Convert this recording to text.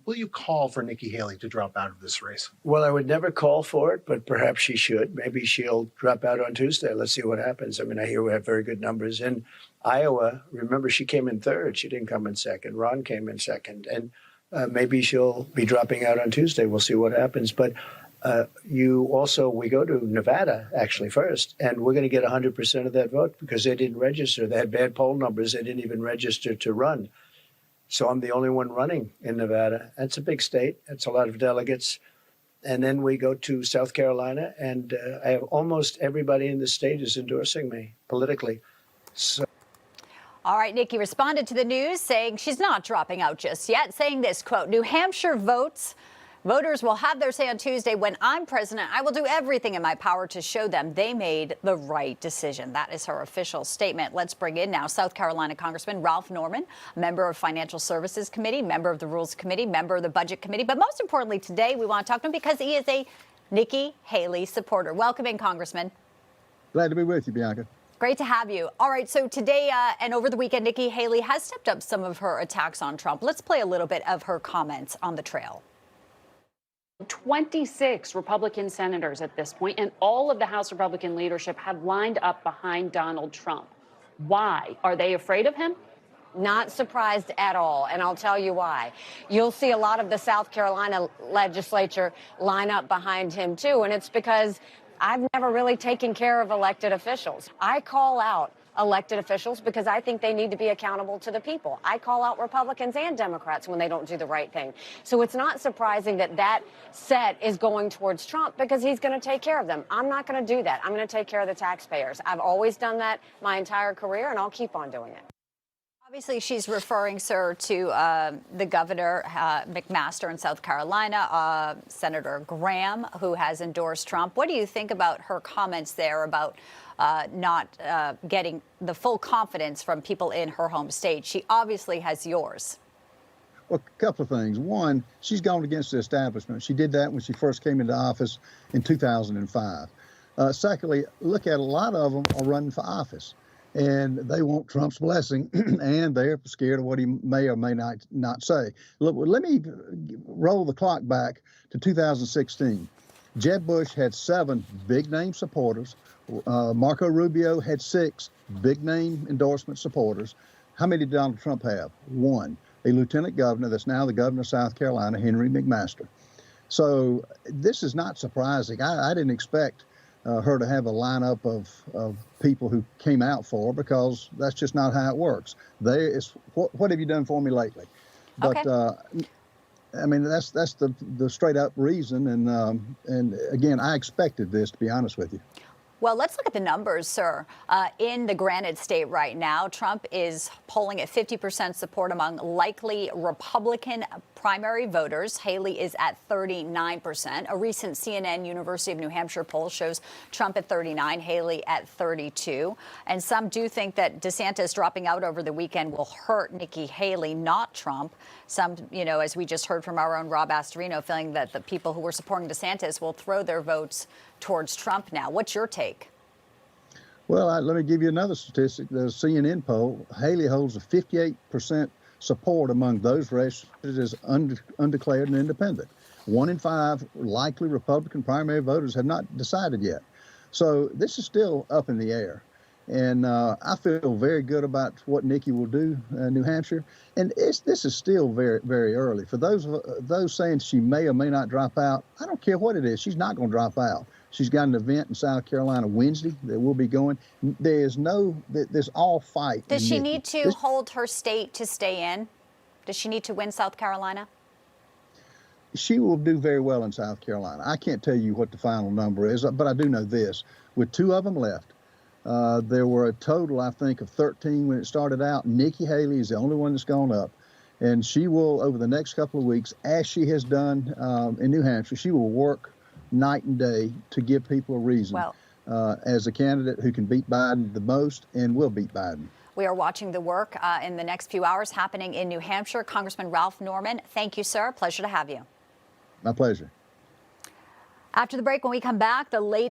will you call for Nikki Haley to drop out of this race? Well, I would never call for it, but perhaps she should. Maybe she'll drop out on Tuesday. Let's see what happens. I mean, I hear we have very good numbers. In Iowa, remember, she came in third. She didn't come in second. Ron came in second. And maybe she'll be dropping out on Tuesday. We'll see what happens. But we go to Nevada actually first, and we're going to get 100% of that vote because they didn't register. They had bad poll numbers. They didn't even register to run. So I'm the only one running in Nevada. That's a big state. That's a lot of delegates. And then we go to South Carolina, and I have almost everybody in the state is endorsing me politically. So. All right, Nikki responded to the news saying she's not dropping out just yet, saying this, quote, New Hampshire voters will have their say on Tuesday. When I'm president, I will do everything in my power to show them they made the right decision. That is her official statement. Let's bring in now South Carolina Congressman Ralph Norman, member of Financial Services Committee, member of the Rules Committee, member of the Budget Committee. But most importantly, today we want to talk to him because he is a Nikki Haley supporter. Welcome in, Congressman. Glad to be with you, Bianca. Great to have you. All right, so today and over the weekend, Nikki Haley has stepped up some of her attacks on Trump. Let's play a little bit of her comments on the trail. 26 Republican senators at this point, and all of the House Republican leadership have lined up behind Donald Trump. Why? Are they afraid of him? Not surprised at all, and I'll tell you why. You'll see a lot of the South Carolina legislature line up behind him, too, and it's because I've never really taken care of elected officials. I call out elected officials because I think they need to be accountable to the people. I call out Republicans and Democrats when they don't do the right thing. So it's not surprising that that set is going towards Trump because he's going to take care of them. I'm not going to do that. I'm going to take care of the taxpayers. I've always done that my entire career, and I'll keep on doing it. Obviously, she's referring, sir, to the governor, McMaster in South Carolina, Senator Graham, who has endorsed Trump. What do you think about her comments there about not getting the full confidence from people in her home state? She obviously has yours. Well, a couple of things. One, she's gone against the establishment. She did that when she first came into office in 2005. Secondly, look at a lot of them are running for office, and they want Trump's blessing, and they're scared of what he may or may not say. Look, let me roll the clock back to 2016. Jeb Bush had 7 big-name supporters. Marco Rubio had 6 big-name endorsement supporters. How many did Donald Trump have? 1. A lieutenant governor that's now the governor of South Carolina, Henry McMaster. So this is not surprising. I didn't expect her to have a lineup of people who came out for her because that's just not how it works. What have you done for me lately? But okay. I mean, that's the straight up reason. And again, I expected this, to be honest with you. Well, let's look at the numbers, sir. In the Granite State right now, Trump is polling at 50% support among likely Republican primary voters. Haley is at 39%. A recent CNN University of New Hampshire poll shows Trump at 39, Haley at 32. And some do think that DeSantis dropping out over the weekend will hurt Nikki Haley, not Trump. Some, as we just heard from our own Rob Astorino, feeling that the people who were supporting DeSantis will throw their votes towards Trump now. What's your take? Well, let me give you another statistic. The CNN poll, Haley holds a 58% support among those registered as undeclared and independent. 1 in 5 likely Republican primary voters have not decided yet. So this is still up in the air. And I feel very good about what Nikki will do in New Hampshire. And this is still very, very early. For those saying she may or may not drop out, I don't care what it is. She's not going to drop out. She's got an event in South Carolina Wednesday that we'll be going. There's all fight. Does she need to hold her state to stay in? Does she need to win South Carolina? She will do very well in South Carolina. I can't tell you what the final number is, but I do know this. With 2 of them left, there were a total, I think, of 13 when it started out. Nikki Haley is the only one that's gone up. And she will, over the next couple of weeks, as she has done in New Hampshire, she will work night and day to give people a reason as a candidate who can beat Biden the most and will beat Biden. We are watching the work in the next few hours happening in New Hampshire. Congressman Ralph Norman, thank you, sir. Pleasure to have you. My pleasure. After the break, when we come back, the latest